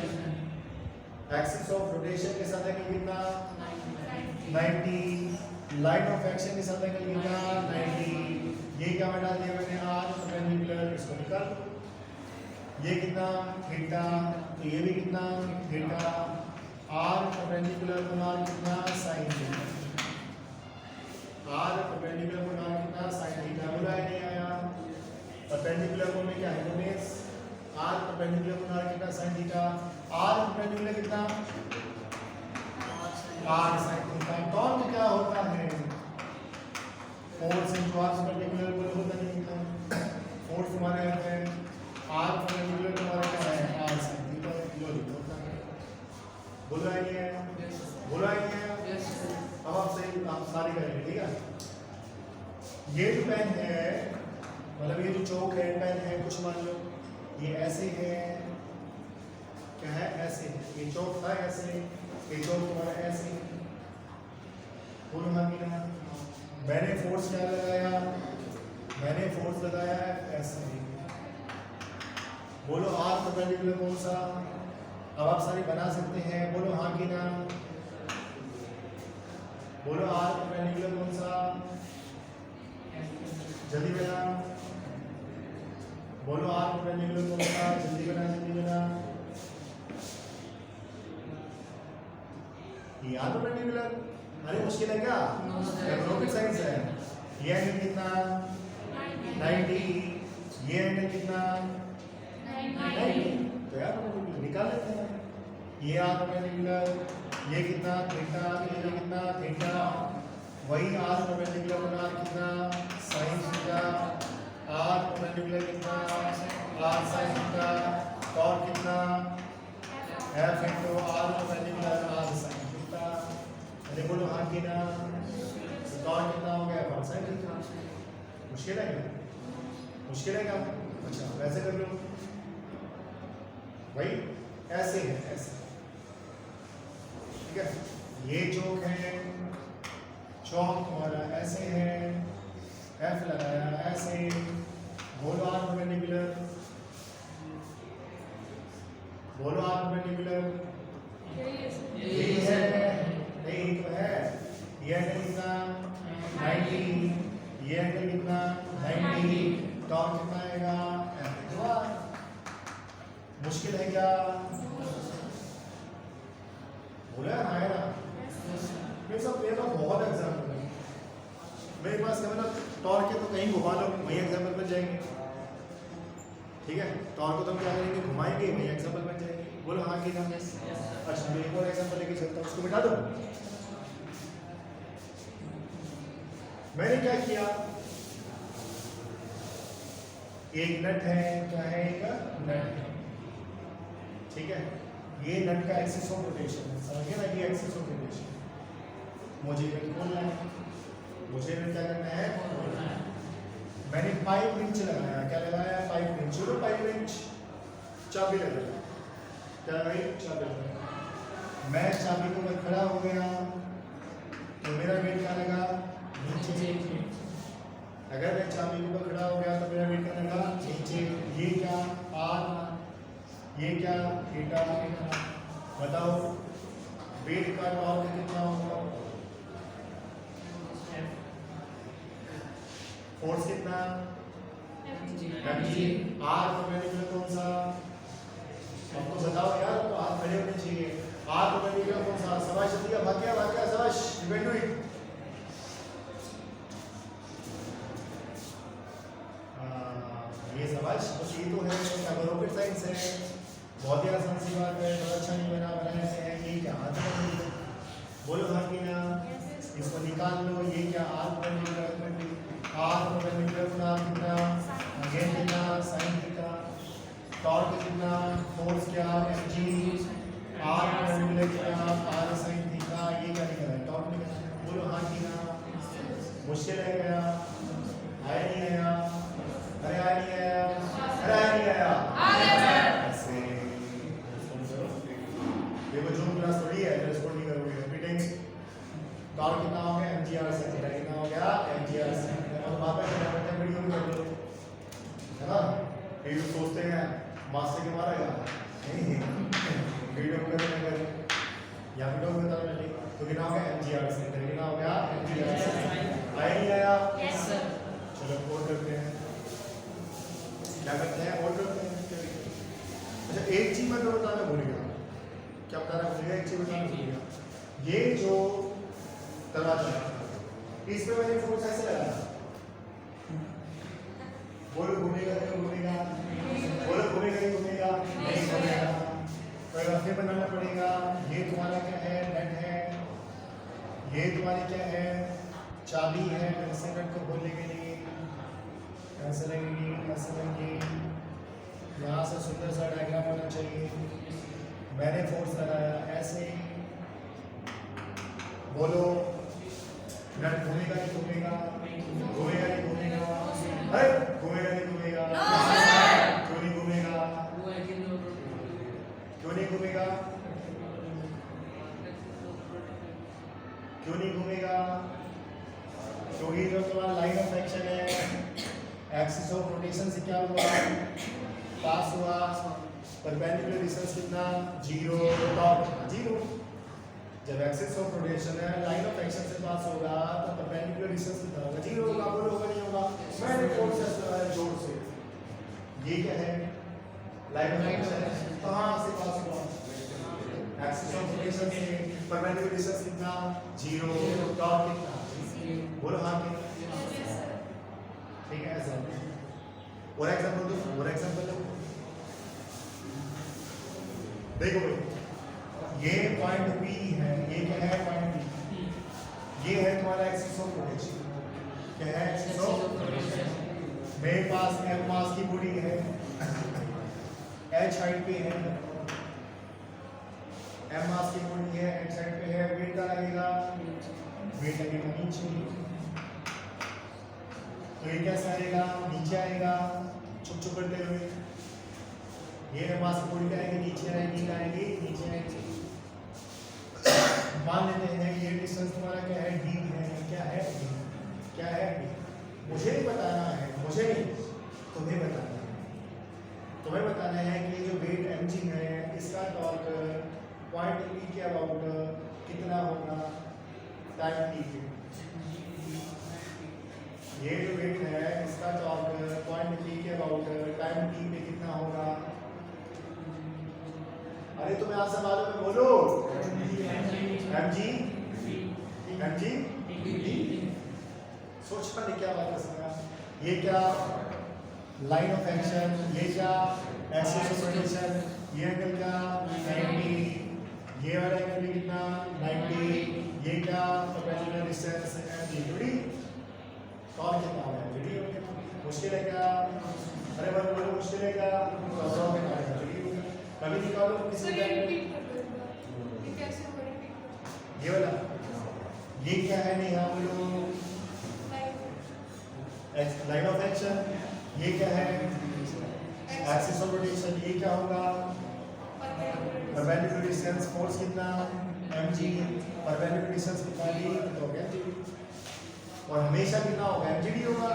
[SPEAKER 1] Axis of rotation के साथ एंगल कितना? 90। लाइन ऑफ एक्शन के साथ एंगल कितना? 90। ये क्या बना दिया मैंने? R perpendicular. इसको निकाल दो। ये कितना? थीटा। तो ये भी कितना? थीटा। आर परपेंडिकुलर गुना कितना? Sine theta. आर परपेंडिकुलर गुना कितना? Sine theta. बोला है नहीं आया? परपेंडिकुलर को में क्या है? दोनेस। आर परपेंडिकुलर गुना कितना? Sine theta. आर परपेंडिकुलर कितना? R sine theta. टॉर्क क्या होता है? Force into R perpendicular. बोलो होता नहीं होता? फोर्स हमारे होता है आर परपेंडिकुलर तुम्हारा क्या है? Are sine theta. लो होता है। बोलो है नहीं है? बोलो है नहीं है? अब आप सही आप सारे करेंगे, ठीक है? ये जो पेन है, मतलब ये जो चौक है, पेन है, कुछ मान लो ये ऐसे है, क्या है? ऐसे है। ये चौक था ऐसे, ये चौक तुम्हारा ऐसे। बोलो हाँ कि ना? मैंने फोर्स क्या लगाया? मैंने फोर्स लगाया है ऐसे। बोलो आर परपेंडिकुलर कौन सा? अब आप सारी बना सकते हैं। बोलो हाँ कि ना? बोलो आर परपेंडिकुलर कौन सा? जल्दी बना। बोलो आर परपेंडिकुलर कौन सा? जल्दी बना जल्दी बना। ये आर परपेंडिकुलर? अरे मुश्किल है क्या? रॉकेट साइंस है। ये एंगल कितना? 90। ये एंगल कितना? 90। तो यार निकाल लेते हैं। ये आर परपेंडिकुलर, ये कितना? थीटा। ये कितना? थीटा। वही आर परपेंडिकुलर बना कितना? Sine theta. आर परपेंडिकुलर कितना? R sine theta. और कितना? F into R perpendicular R sine theta. अरे बोलो हाँ कि ना? तो कितना हो गया? R sine theta. मुश्किल है क्या? मुश्किल है क्या? अच्छा वैसे कर लो भाई, ऐसे है ऐसे, ठीक है? ये चौक है, चौक हमारा ऐसे है, एफ लगाया ऐसे। बोलो आर परपेंडिकुलर। बोलो आर परपेंडिकुलर। यही है। ये एंगल कितना 90, ये एंगल कितना 90, टॉर्क कितना आएगा m/r। मुश्किल है क्या? बोला है ना? मेरे साथ मेरे पास बहुत एग्जाम्पल है मेरे पास, मतलब टॉर्क के तो कहीं घुमा लो वही एग्जाम्पल बन जाएंगे। ठीक है, टॉर्क को तो हम क्या करेंगे, घुमाएंगे वही एग्जाम्पल बन जाएंगे। बोलो हाँ कि ना? अच्छा मैं एक और एग्जाम्पल लेके चलता हूँ, उसको मिटा दो। मैंने क्या किया, एक नट है, क्या है, एक नट है। ठीक है, ये नट का एक्सिस ऑफ रोटेशन है, समझिए ना, ये एक्सिस ऑफ रोटेशन। मुझे नट खोलना है, मुझे नट क्या करना है, खोलना है। मैंने 5 इंच लगाया, क्या लगाया, 5 इंच। चलो 5 इंच चाबी लगाया, क्या लगाई, चाबी लगाया। मैं चाबी के ऊपर खड़ा हो गया तो मेरा वेट क्या लगा, नीचे। अगर मैं चाबी के ऊपर खड़ा हो गया तो मेरा वेट क्या लगा, नीचे। ये क्या, आर, ये क्या, थीटा। बताओ वेट का टॉर्क कितना होगा, फोर्स कितना, mg। आर परपेंडिकुलर कौन सा, आपको बताओ यार, तो हाथ खड़े होने चाहिए। आर परपेंडिकुलर कौन सा, शाबाश जल्दी भाग गया शाबाश, डिपेंड हुई। ये शाबाश, बस ये तो है, अब रॉकेट साइंस है, बहुत ही आसान सी बात है, बहुत अच्छा नहीं बनाने से है। ये क्या, हाथ में बोलो हाँ कि ना, इसको निकाल लो। ये क्या, आर परपेंडिकुलर कितना, अगेन कितना, साइन कितना, टॉर्क कितना, फोर्स क्या, mg, आर परपेंडिकुलर कितना, आर साइन थीटा। ये क्या निकला है, टॉर्क निकला। बोलो हाँ कि ना? मुश्किल है क्या, आया नहीं आया, अरे आया नहीं आया, अरे आया नहीं आया, ऐसे देखो जूम क्लास थोड़ी है, रेस्पॉन्ड नहीं करोगे, रिपीटिंग। टॉर्क कितना हो गया, mgr से, थीटा कितना हो गया, mgr से। और वापस वीडियो में कर लो, है ना? ये लोग सोचते हैं मास्टर के मारेगा, नहीं वीडियो में कर या वीडियो में बता रहे, तो कितना हो गया, mgr से, कितना हो गया, mgr से। आया नहीं आया, यस सर। चलो और करते हैं, क्या करते हैं, और करते हैं। अच्छा एक चीज मैं तो बताना भूल गया, क्या बताना भूल गया, एक चीज बताना भूल गया। ये जो दरवाजा है, इस पे मैंने फोर्स ऐसे लगाया, बोलो घूमेगा नहीं घूमेगा, बोलो घूमेगा नहीं घूमेगा, नहीं घूमेगा। तो फिर बनाना पड़ेगा। ये तुम्हारा क्या है, नट है, ये तुम्हारी क्या है, चाबी है। ऐसे नट को खोलने के लिए ऐसे लगेगी, ऐसे लगेगी। यहाँ से सुंदर सा डायग्राम होना चाहिए। मैंने फोर्स लगाया ऐसे, बोलो नट घूमेगा नहीं घूमेगा, घूमेगा नहीं घूमेगा, अरे घूमेगा नहीं घूमेगा, क्यों नहीं घूमेगा, क्यों नहीं घूमेगा, क्यों नहीं घूमेगा? क्योंकि जो तुम्हारा लाइन ऑफ एक्शन है, एक्सिस ऑफ रोटेशन से क्या हुआ, पास हुआ। परपेंडिकुलर डिस्टेंस कितना, 0, टॉप 0। जब एक्सिस ऑफ रोटेशन है, लाइन ऑफ एक्शन से पास होगा तो परपेंडिकुलर डिस्टेंस कितना होगा, 0 होगा। बोलो होगा नहीं होगा, मैंने फोर्स से जोर से। ये क्या है, लाइन ऑफ एक्शन है, कहां से पास हुआ, एक्सिस ऑफ रोटेशन से। परपेंडिकुलर डिस्टेंस कितना, 0, टॉप कितना, बोलो हाँ कितना, ठीक है। ऐसा और एग्जांपल दो, और एग्जांपल दो। देखो भाई, ये पॉइंट P है, ये क्या है, पॉइंट P। ये है तुम्हारा एक्सिस ऑफ रोटेशन, क्या है, एक्सिस ऑफ रोटेशन। मेरे पास m मास की बॉडी है, h हाइट पे है, m मास की बॉडी है, h हाइट पे है। वेट का लगेगा, वेट लगेगा नीचे, तो ये कैसे आएगा, नीचे आएगा छुप छुप करते हुए। ये मास की बॉडी आएगी, नीचे आएगी, आएगी नीचे आएगी। मान लेते हैं ये डिस्टेंस तुम्हारा क्या है, d है, क्या है, d, क्या है, d। मुझे नहीं बताना है, मुझे नहीं, तुम्हें बताना है। तुम्हें बताना है कि जो वेट mg है, इसका टॉर्क पॉइंट P के अबाउट कितना होगा। टाइम टी पे। ये जो वेट है इसका टॉर्क पॉइंट थ्री के अबाउट टाइम टी पे कितना होगा? अरे तुम्हें आंसर मालूम है, बोलो। एम जी सोच पाने क्या बात है इसमें। ये क्या लाइन ऑफ एक्शन, ये क्या एक्सिस ऑफ रोटेशन, ये एंगल का 90, ये वाला एंगल भी कितना 90, ये क्या परपेंडिकुलर डिस्टेंस एंड कौन कितना है जुड़ी हो गया। मुश्किल है क्या? अरे बोलो मुश्किल है क्या? तो में आएगा जुड़ी हो गया। कभी निकालो किसी का ये वाला, ये क्या है? नहीं यहाँ बोलो लाइन ऑफ एक्शन, ये क्या है? एक्सिस ऑफ रोटेशन, ये क्या होगा? परपेंडिकुलर डिस्टेंस, फोर्स कितना mg, परपेंडिकुलर डिस्टेंस कितना d तो हो गया। और हमेशा कितना होगा? mgd होगा।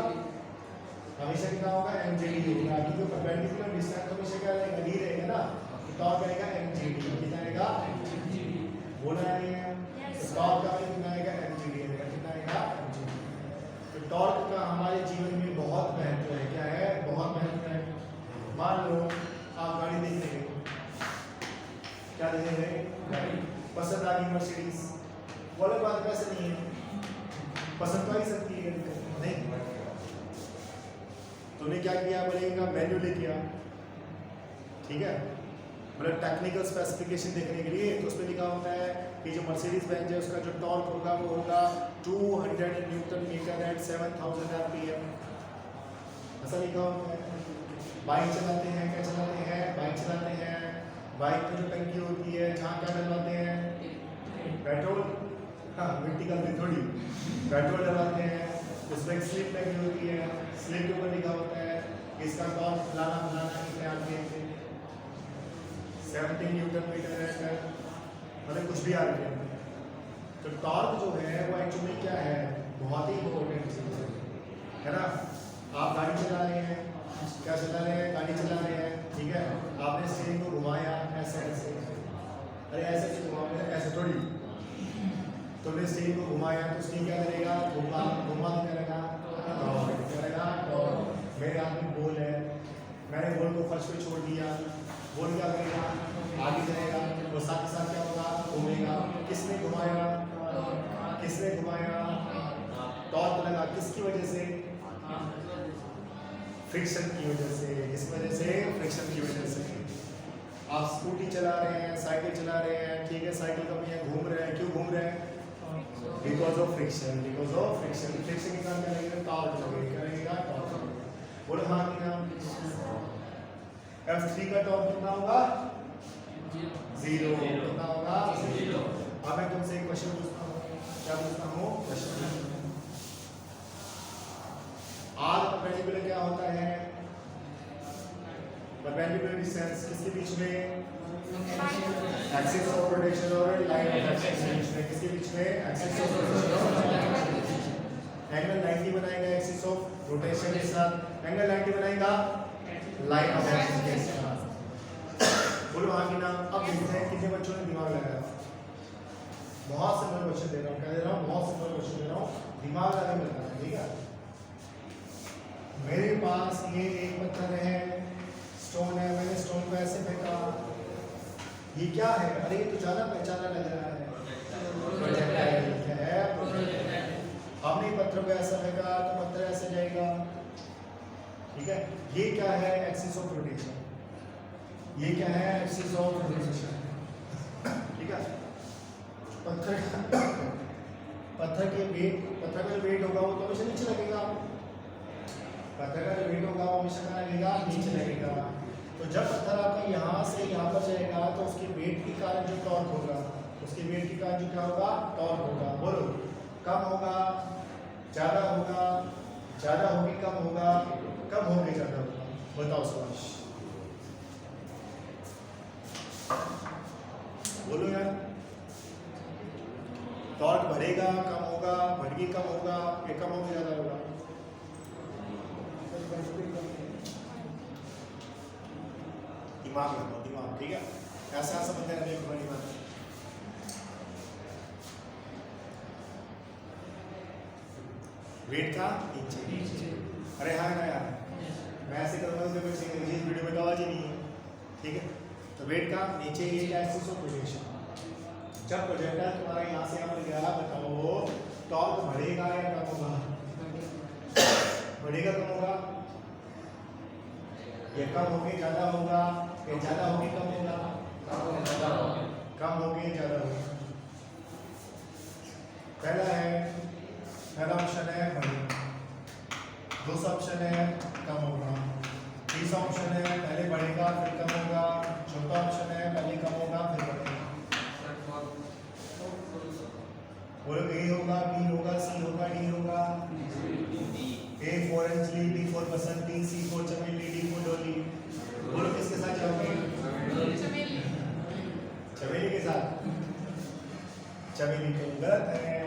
[SPEAKER 1] हमेशा कितना होगा? mgd होगा, क्योंकि परपेंडिकुलर डिस्टेंस हमेशा क्या रहेगा? d रहेगा ना, तो टॉर्क रहेगा mgd। कितना रहेगा? बोला नहीं है तो टॉर्क का कितना रहेगा? mgd रहेगा। कितना रहेगा? mgd। तो टॉर्क का हमारे जीवन में बहुत महत्व है। क्या है? बहुत महत्व है। मान लो आप गाड़ी देख रहे हो, क्या देख रहे हैं? पसंद आ गई मर्सिडीज, बोलो बात वैसे नहीं है, पसंद तो आ ही सकती है नहीं। तुमने क्या किया? बोलेगा मेन्यू लेके आ, ठीक है, मतलब टेक्निकल स्पेसिफिकेशन देखने के लिए। तो उसमें लिखा होता है कि जो मर्सिडीज बेंज है उसका जो टॉर्क होगा वो होगा 200 न्यूटन मीटर एट 7000 आरपीएम, ऐसा लिखा होता है। बाइक चलाते हैं, क्या चलाते हैं? बाइक चलाते हैं। बाइक में जो टंकी होती है जहाँ क्या डलवाते हैं? पेट्रोल। हाँ, मिट्टी का थोड़ी, पेट्रोल डलवाते हैं। उसमें एक स्लिप लगी होती है, स्लिप के ऊपर लिखा होता है इसका टॉर्क फलाना फलाना कितने आरपीएम पे 70 न्यूटन मीटर है, मतलब कुछ भी आरपीएम। तो टॉर्क जो है वो एक्चुअली क्या है? बहुत ही इंपॉर्टेंट चीज़ है ना। आप गाड़ी चला रहे हैं, क्या चला रहे हैं? गाड़ी चला रहे हैं, ठीक है। आपने स्टीयरिंग को घुमाया ऐसे ऐसे, अरे ऐसे नहीं घुमाओगे, ऐसे थोड़ी। तुमने स्टीयरिंग को घुमाया तो स्टीयरिंग क्या करेगा? घुमा घुमा करेगा, करेगा। और मेरे हाथ में बॉल है, मैंने बॉल को फर्श पे छोड़ दिया, बॉल क्या करेगा? आगे जाएगा, और साथ ही साथ क्या होगा? घूमेगा। किसने घुमाया? किसने घुमाया? टॉर्क लगा, किसकी वजह से? फ्रिक्शन की वजह से। किस वजह से? फ्रिक्शन की वजह से। आप स्कूटी चला रहे हैं, साइकिल चला रहे हैं, ठीक है, साइकिल का पहिया घूम रहे हैं, क्यों घूम रहे हैं? Because of friction. Because of friction. Friction के कारण क्या लगेगा? टॉर्क लगेगा। क्या लगेगा? टॉर्क। बोलो हाँ कि ना। F3 का टॉर्क कितना होगा? 0। कितना होगा? 0। अब मैं तुमसे एक क्वेश्चन पूछता हूँ। क्या पूछता हूँ? क्वेश्चन। आर परपेंडिकुलर क्या होता है? परपेंडिकुलर डिस्टेंस किसके बीच में? एक्सिस ऑफ रोटेशन और लाइन ऑफ एक्शन के बीच में। किसके बीच में? एक्सिस ऑफ रोटेशन और लाइन ऑफ एक्शन। एंगल 90 बनाएगा एक्सिस ऑफ रोटेशन के साथ, एंगल 90 बनाएगा लाइन ऑफ एक्शन के साथ। बोलो हाँ कि ना। अब देखते हैं कितने बच्चों ने दिमाग लगाया। बहुत सिंपल क्वेश्चन दे रहा हूँ, क्या दे रहा हूँ? बहुत सिंपल क्वेश्चन दे रहा हूँ, दिमाग लगा के बताना, ठीक है। मेरे पास ये एक पत्थर है, स्टोन है, मैंने स्टोन को ऐसे फेंका, ये क्या है? अरे ये तो ज्यादा पहचाना लग रहा है, प्रोजेक्टाइल। क्या है? प्रोजेक्टाइल। हमने पत्थर को ऐसा फेंका तो पत्थर ऐसे जाएगा, ठीक है। ये क्या है? Axis of rotation. ये क्या है? एक्सिस ऑफ रोटेशन, ठीक है। पत्थर के वेट, पत्थर का जो वेट होगा वो तो हमेशा नीचे लगेगा। पत्थर का जो वेट होगा वो हमेशा कहाँ लगेगा? नीचे लगेगा। तो जब पत्थर आपका यहाँ से यहाँ पर जाएगा तो उसके वेट के कारण जो टॉर्क होगा, उसके वेट के कारण जो क्या होगा? टॉर्क होगा। बोलो, कम होगा, ज़्यादा होगा, ज़्यादा होगी, कम होगा, कम होगी, ज़्यादा होगा? बताओ सुभाष, बोलो यार। टॉर्क बढ़ेगा, कम होगा, बढ़ेगी, कम होगा, ये कम होगा, ज़्यादा होगा? दिमाग लगाओ, दिमाग, ठीक है। ऐसा ऐसा बंदे दिमाग। वेट का नीचे। अरे हाँ ना यार, मैं ऐसे करूँगा तो कुछ इस वीडियो में तो आवाज ही नहीं है, ठीक है। तो वेट का नीचे ये एक्सिस ऑफ प्रोजेक्शन। जब प्रोजेक्टर तुम्हारा यहाँ से यहाँ पर गया, बताओ टॉर्क बढ़ेगा या कम होगा? बढ़ेगा कम होगा? ये कम होके ज़्यादा होगा, ये ज़्यादा होके कम होगा? कम होके ज़्यादा होगा। पहला ऑप्शन है बढ़ेगा, दूसरा ऑप्शन है कम होगा, तीसरा ऑप्शन है पहले बढ़ेगा फिर कम होगा, चौथा ऑप्शन है पहले कम होगा फिर बढ़ेगा। बोलो ए होगा, बी होगा, सी होगा, डी होगा? A for Anjali, B for Basanti, C for Chameli, D for Dolly. बोलो किसके साथ जाओगे? चमेली के साथ। चमेली तो गलत है।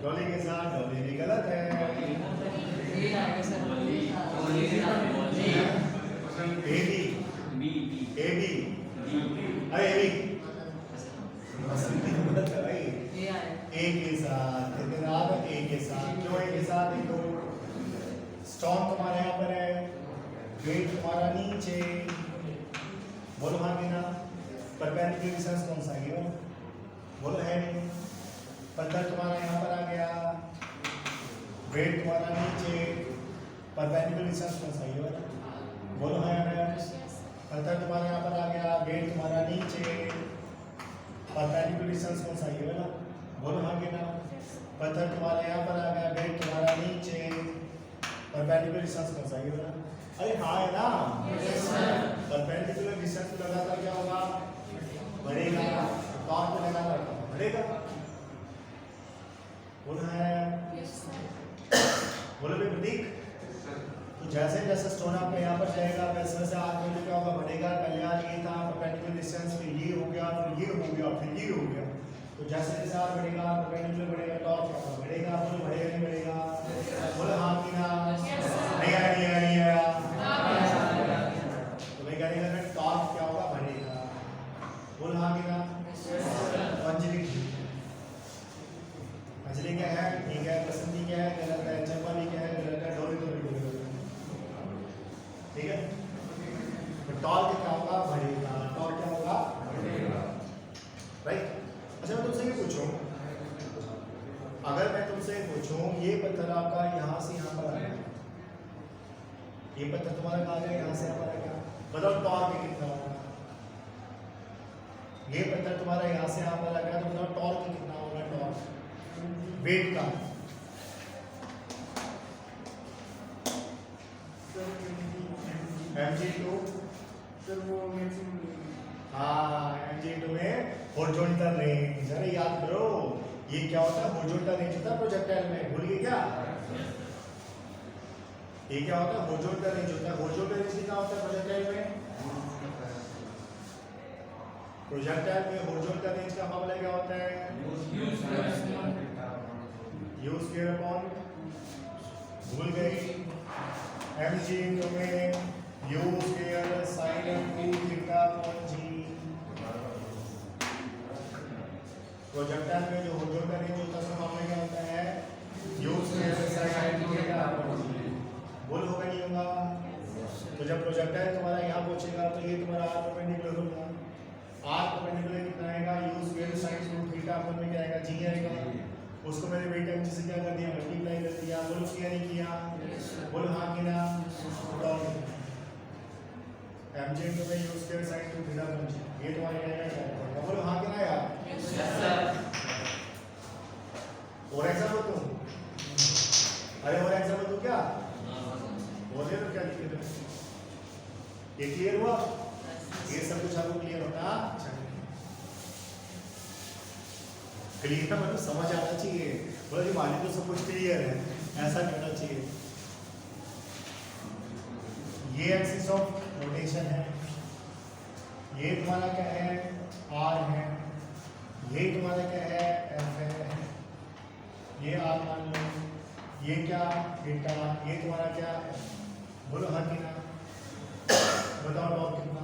[SPEAKER 1] डोली के साथ, डोली भी गलत है। ए बी, अरे ए बी गलत है भाई। ए के साथ, ए के साथ, क्यों ए के साथ? देखो स्टोन तुम्हारे यहाँ पर है, वेट तुम्हारा नीचे। बोलो हाँ कि ना? परपेंडिकुलर डिस्टेंस कौन सा है ये? बोलो है नहीं। पत्थर तुम्हारा यहाँ पर आ गया, वेट तुम्हारा नीचे, परपेंडिकुलर डिस्टेंस कौन सा है ये वाला? बोलो हाँ या ना? पत्थर तुम्हारा यहाँ पर आ गया, वेट तुम्हारा नीचे, परपेंडिकुलर डिस्टेंस कौन सा है ये वाला? बोलो हाँ कि ना? पत्थर तुम्हारा यहाँ पर आ गया, वेट तुम्हारा नीचे, परपेंडिकुलर डिस्टेंस कौन सा है ये वाला? अरे हाँ है ना? परपेंडिकुलर डिस्टेंस को लगातार क्या होगा? बढ़ेगा। टॉर्क को लगातार बढ़ेगा। बोलो है? बोलो भी प्रतीक। तो जैसे जैसे स्टोन आपके यहाँ पर जाएगा वैसे वैसे आगे में क्या होगा? बढ़ेगा। पहले यार ये था परपेंडिकुलर डिस्टेंस, फिर ये हो गया, फिर ये हो गया, फिर ये हो गया। तो जैसे जैसे आप बढ़ेगा, परपेंडिकुलर बढ़ेगा, टॉर्क क्या होगा? बढ़ेगा। बोलो बढ़ेगा नहीं बढ़ेगा? बोलो हाँ कि ना? नहीं आया, नहीं आया, नहीं आया। तो मैं कहने लगा टॉर्क क्या होगा? बढ़ेगा। बोलो हाँ कि ना? अंजलि, अंजलि क्या है? ठीक है। बसंती क्या है? गलत है। चंपाली क्या है? गलत है। डोली तो बिल्कुल गलत है, ठीक है। तो टॉर्क क्या होगा? बढ़ेगा। टॉर्क क्या होगा? बढ़ेगा, राइट। अच्छा मैं तुमसे ये पूछूं, अगर मैं तुमसे पूछूं ये पत्थर आपका यहाँ से यहाँ पर आ गया, ये पत्थर तुम्हारा कहाँ गया? यहाँ से यहाँ पर आ गया, बताओ टॉर्क कितना होगा? ये पत्थर तुम्हारा यहाँ से यहाँ पर आ गया तो बताओ टॉर्क कितना होगा? टॉर्क वेट का। mg2, हाँ mg2 में हॉरिजॉन्टल रेंज। अरे याद करो ये क्या होता है? हॉरिजॉन्टल रेंज होता है प्रोजेक्टाइल में, भूल गए क्या? ये क्या होता है? हॉरिजॉन्टल रेंज होता है। हॉरिजॉन्टल रेंज कितना होता है प्रोजेक्टाइल में? प्रोजेक्टाइल में हॉरिजॉन्टल रेंज का मामला क्या होता है? u स्क्वायर अपॉन, भूल गई, mg में u square sin 2 theta upon g। Projectile में जो हॉरिजॉन्टल रेंज होता है उसका मामला क्या होता है? u square sin 2 theta upon g। बोल होगा नहीं होगा? तो जब प्रोजेक्टाइल तुम्हारा यहाँ पहुंचेगा तो ये तुम्हारा r परपेंडिकुलर होगा। r परपेंडिकुलर कितना आएगा? u square sin 2 theta upon में क्या आएगा? g आएगा। उसको मैंने वेट mg से क्या कर दिया? मल्टीप्लाई कर दिया। बोलो किया नहीं किया? बोलो हाँ कि ना? mg में u square sin 2 theta upon g, ये तुम्हारे क्या आएगा? बोलो हाँ कि ना यार? और एग्जाम्पल दूं? अरे और एग्जाम्पल दूं क्या? बोलिए तो क्या दिक्कत है? ये क्लियर हुआ? ये सब कुछ आपको क्लियर होना चाहिए। क्लियर मतलब समझ आना चाहिए। बोलो जी मालिक तो सब कुछ क्लियर है, ऐसा नहीं होना चाहिए। ये एक्सिस ऑफ रोटेशन है, ये तुम्हारा क्या है? आर है, ये तुम्हारा क्या है? एफ है, ये आर मान लो, ये क्या? थीटा, ये तुम्हारा क्या? बोलो हाँ कि ना? बताओ टॉर्क कितना?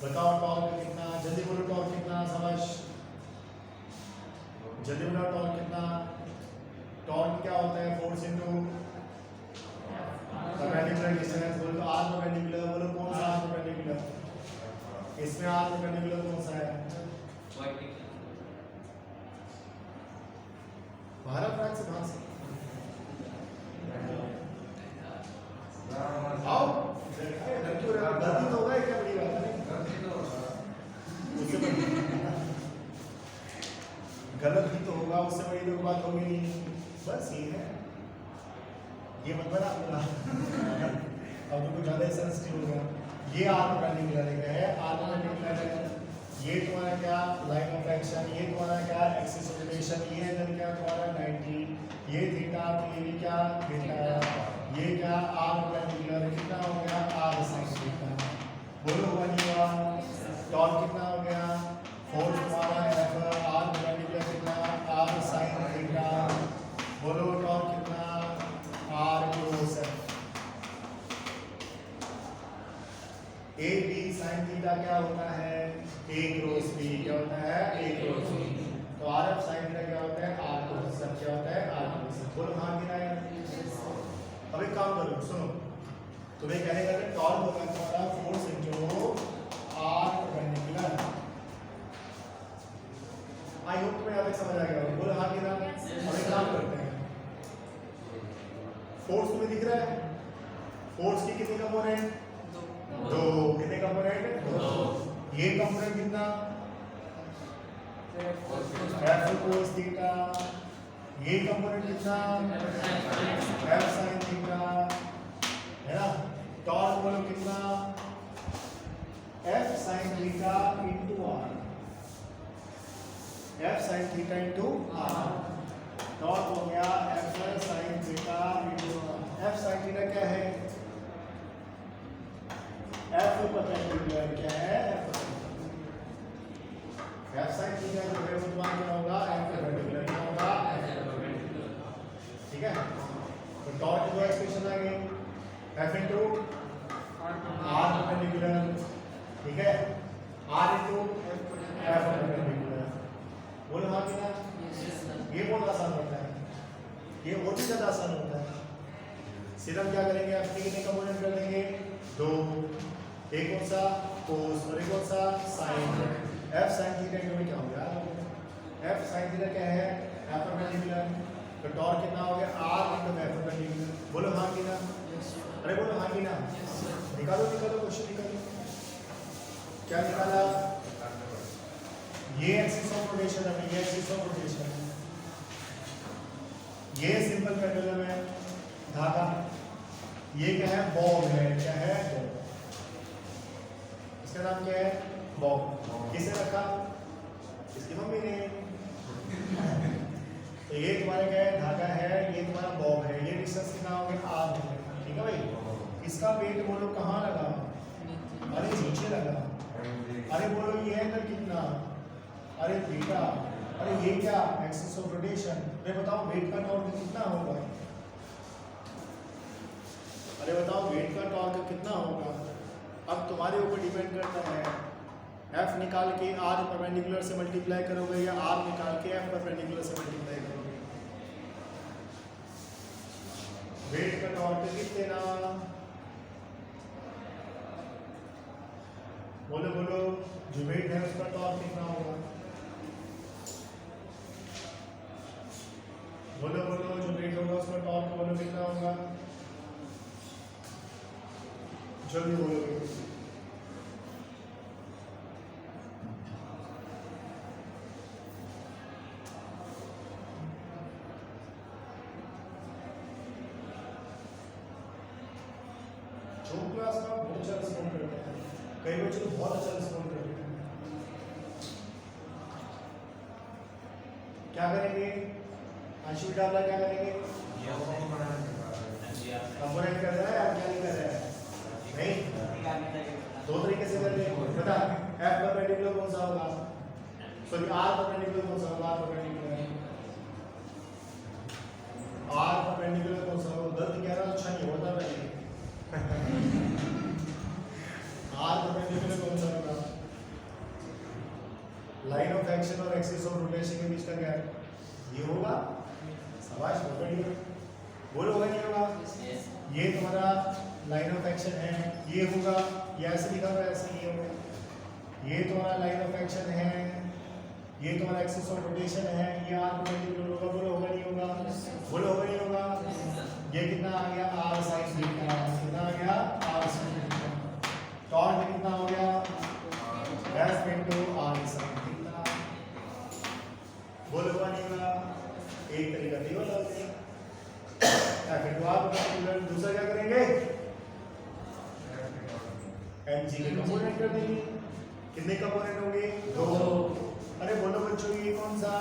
[SPEAKER 1] बताओ टॉर्क कितना? जल्दी बोलो टॉर्क कितना? समझ जल्दी बताओ टॉर्क कितना, टॉर्क क्या होता है, फोर्स इनटू परपेंडिकुलर डिस्टेंस। बोलो तो आर परपेंडिकुलर, बोलो कौन सा आर परपेंडिकुलर, इसमें आर परपेंडिकुलर कौन सा है, भारत राज्य से भाग से आओ, गलती तो होगा, क्या बड़ी बात है, उससे बड़ी गलत भी तो होगा, उससे बड़ी तो बात होगी नहीं, बस ये है, ये मत बना अपना अब तो कुछ ज़्यादा सेंसिटिव हो गया। ये आर परपेंडिकुलर है, आर परपेंडिकुलर है, ये तुम्हारा क्या लाइन ऑफ एक्शन, ये तुम्हारा क्या एक्सिस ऑफ रोटेशन, ये इधर क्या तुम्हारा 90, ये थीटा, तो ये भी क्या थीटा, ये क्या आर परपेंडिकुलर कितना हो गया आर sin थीटा। बोलो हुआ नहीं हुआ, टॉर्क कितना हो गया, फोर्स तुम्हारा एफ आर परपेंडिकुलर कितना आर sin थीटा। बोलो टॉर्क कितना R cross F. A B sin theta क्या होता है, ए क्रॉस बी क्या होता है, ए क्रॉस बी। तो आर एफ sin थीटा क्या होता है, आर क्रॉस एफ क्या होता है, आर क्रॉस एफ। बोलो हाँ गिना है। अब एक काम करो, सुनो, तुम्हें कहने का है टॉर्क होगा तुम्हारा force into R perpendicular. I hope तुम्हें अब समझ आ गया होगा। बोलो हाँ गिना। अब एक काम करते हैं, फोर्स तुम्हें दिख रहा है, फोर्स की कितनी कंपोनेंट, दो, कितने कंपोनेंट, दो। ये कंपोनेंट कितना, एफ कोस थीटा, ये कंपोनेंट कितना, एफ sin थीटा, है ना। टॉर्क बोलो कितना, F sin theta into R, F sin theta into R. Torque हो गया F sin theta into R. F sin theta क्या है, एफ परपेंडिकुलर क्या है, एफ sin थीटा जो है वो तुम्हारा क्या होगा, एफ परपेंडिकुलर क्या होगा, ठीक है। तो टॉर्क की दो एक्सप्रेशन आ गई, एफ इनटू आर परपेंडिकुलर, ठीक है, आर इनटू एफ परपेंडिकुलर। बोलो हाँ कि ना। ये बहुत आसान होता है, ये बहुत ही ज्यादा आसान होता है। सिर्फ क्या करेंगे, अपने कितने कंपोनेंट कर देंगे, दो, एक कौन सा कोस और एक कौन सा sine. F sin theta into क्या हो गया, एफ sin थीटा क्या है, एफ परपेंडिकुलर। तो टॉर्क कितना हो गया, आर इनटू एफ परपेंडिकुलर। बोलो हाँ कि ना। अरे बोलो हाँ कि ना। निकालो निकालो क्वेश्चन निकालो, क्या निकाला, ये एक्सिस ऑफ रोटेशन है, ये एक्सिस ऑफ रोटेशन है, ये सिंपल पेंडुलम है धागा, ये क्या है, बॉब है, क्या है, बॉब। इसका नाम क्या है, बॉब। किसने रखा, इसकी मम्मी ने। तो ये तुम्हारे क्या है, धागा है, ये तुम्हारा बॉब है, ये डिस्टेंस कितना हो गया, आर है, ठीक है भाई। इसका वेट बोलो कहाँ लगा, अरे नीचे लगा। अरे बोलो ये है ना कितना, अरे थीटा। अरे ये क्या, एक्सिस ऑफ रोटेशन। अरे बताओ वेट का टॉर्क कितना होगा, अरे बताओ वेट का टॉर्क कितना होगा। अब तुम्हारे ऊपर डिपेंड करता है, एफ निकाल के आर परपेंडिकुलर से मल्टीप्लाई करोगे या आर निकाल के एफ परपेंडिकुलर से मल्टीप्लाई करोगे। वेट का टॉर्क कितना, बोलो बोलो, जो वेट है उसका टॉर्क कितना होगा, बोलो बोलो, जो वेट होगा उसका टॉर्क बोलो कितना होगा, जल्दी बोलो। जो क्लास का बहुत अच्छा रिस्पॉन्ड करते हैं, कई बच्चे तो बहुत अच्छा रिस्पॉन्ड करते हैं। क्या करेंगे, अंशु डाबला क्या करेंगे, कंपोनेंट कर रहा है, आप क्या नहीं कर रहा है, नहीं, दो तरीके से कर लेंगे। बता एफ परपेंडिकुलर कौन सा होगा, सॉरी आर परपेंडिकुलर कौन सा होगा, आर परपेंडिकुलर कौन सा होगा, गलत कह रहा अच्छा नहीं होता पहले। आर परपेंडिकुलर कौन सा होगा, लाइन ऑफ एक्शन और एक्सिस ऑफ रोटेशन के बीच का गैप, ये होगा, शाबाश, बहुत बढ़िया। बोलो होगा नहीं होगा? ये तुम्हारा लाइन ऑफ एक्शन है, ये होगा, ये ऐसे लिखा हुआ है, ऐसे ये होगा। ये तुम्हारा लाइन ऑफ एक्शन है, ये तुम्हारा एक्सिस ऑफ रोटेशन है, ये आर परपेंडिकुलर होगा। बोलो होगा नहीं होगा? बोलो होगा नहीं होगा? ये कितना आ गया? R sine theta. कितना आ गया? R sine theta. टॉर्क कितना हो गया? F into R sine theta. बोलो होगा नहीं होगा? एक तरीका ये वाला हो गया। F into R perpendicular. दूसरा क्या करेंगे? एम जी के कंपोनेंट कर देंगे। कितने कंपोनेंट होंगे? 2। अरे बोलो बच्चों, ये कौन सा?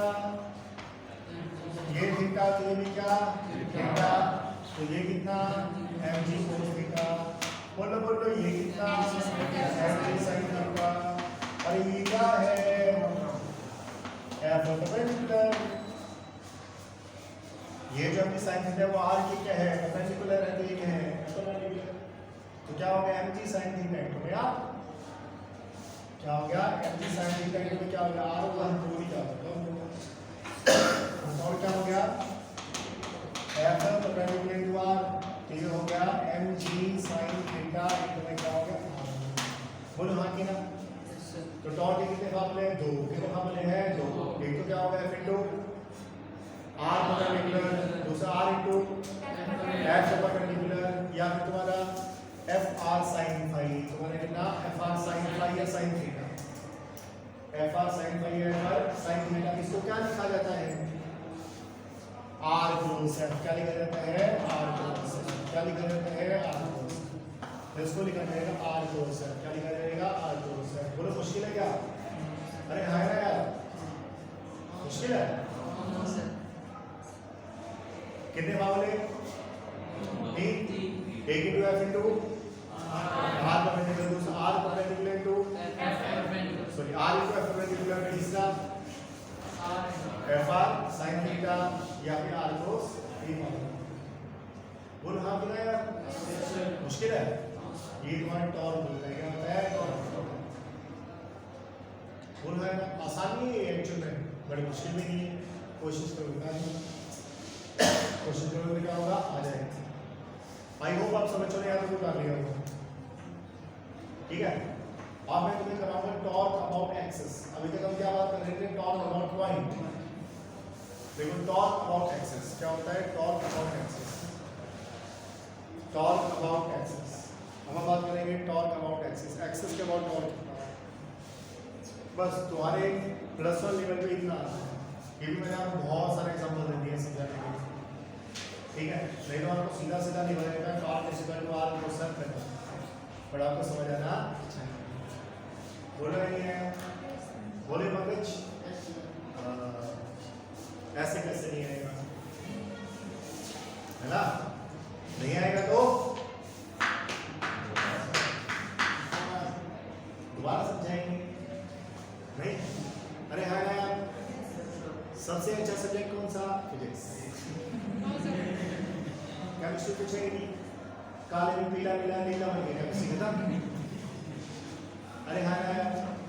[SPEAKER 1] ये थीटा, तो ये भी क्या? थीटा। तो ये कितना? mg cos theta. बोलो बोलो, ये कितना? mg sin theta. और ये क्या है? f perpendicular. ये जो अपनी sin थीटा वो r की क्या है? परपेंडिकुलर है, तो ये क्या है? परपेंडिकुलर। तो क्या हो गया? mg sin थीटा इनटू में r। क्या हो गया? mg sin थीटा इनटू में क्या हो गया? r होगा, हम पूरी क्या होगा? और क्या हो गया? f perpendicular to r। तो ये हो गया mg sin थीटा इनटू में क्या हो गया? बोलो हाँ कि ना? तो टॉर्क के कितने फार्मूले हैं? 2। कितने फार्मूले हैं? 2। एक तो क्या होगा? f इनटू r परपेंडिकुलर, दूसरा r इनटू f परपेंडिकुलर, या फिर तुम्हारा fr sin phi। तुम्हारा कितना? fr sin phi या sin theta? fr sin phi या fr sin थीटा। इसको क्या लिखा जाता है? r cos f। क्या लिखा जाता है? r cos f। क्या लिखा जाता है? r cos f। तो इसको लिखा जाएगा r cos f। क्या लिखा जाएगा? r cos f। बोलो मुश्किल है क्या? अरे हाँ ना यार, मुश्किल है। कितने फार्मूले? 3। एक into f into r perpendicular, दूसरा r perpendicular into sorry r into f perpendicular, तीसरा fr sin थीटा या फिर r cos थीटा। बोलो हाँ कि ना यार? मुश्किल है। ये तुम्हारा टॉर्क बोलता है। क्या होता है? टॉर्क। बोलो है ना? आसान नहीं है एक्चुअल में, बड़ी मुश्किल भी नहीं है। कोशिश करो, कोशिश करो तो क्या होगा? आ जाएगा। आई होप आप समझ चले या तो कर लिया होगा। ठीक है, अब मैं तुम्हें कराऊंगा टॉर्क अबाउट एक्सिस। अभी तक हम क्या बात कर रहे थे? Torque about point. देखो टॉर्क अबाउट एक्सिस क्या होता है? Torque about axis, torque about axis. हम बात करेंगे टॉर्क अबाउट एक्सिस। एक्सिस के अबाउट टॉर्क बस तुम्हारे +1 लेवल पे इतना आता है। ये भी मैंने आपको बहुत सारे एग्जांपल दे दिए समझाने के लिए। ठीक है, नहीं तो आपको सीधा सीधा नहीं बनेगा। टॉर्क इक्वल टू r को सब करना, पर आपको समझ आना चाहिए। बोलो नहीं है? बोले पंकज? ऐसे कैसे नहीं आएगा? है ना? नहीं आएगा तो दोबारा समझाएंगे। नहीं? अरे हाँ यार, सबसे अच्छा सब्जेक्ट कौन सा? फिजिक्स। केमिस्ट्री पूछेगी, काले में पीला मिला नीला बन गया, किसी खत्म। अरे हाँ यार,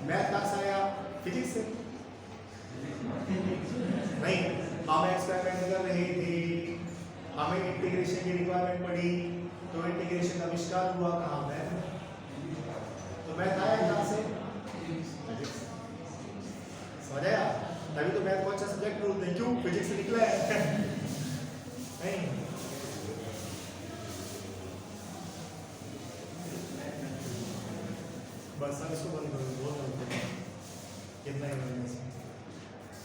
[SPEAKER 1] मैथ कहाँ से आया? फिजिक्स से। नहीं, हम एक्सपेरिमेंट कर रहे थे, हमें इंटीग्रेशन की रिक्वायरमेंट पड़ी, तो इंटीग्रेशन आविष्कार हुआ कहाँ में? तो मैथ आया कहाँ से? समझ आया? तभी तो मैथ को अच्छा सब्जेक्ट बोलते हैं। क्यों? फिजिक्स से निकला है। नहीं, बस अब इसको बंद करो, बहुत कितना ही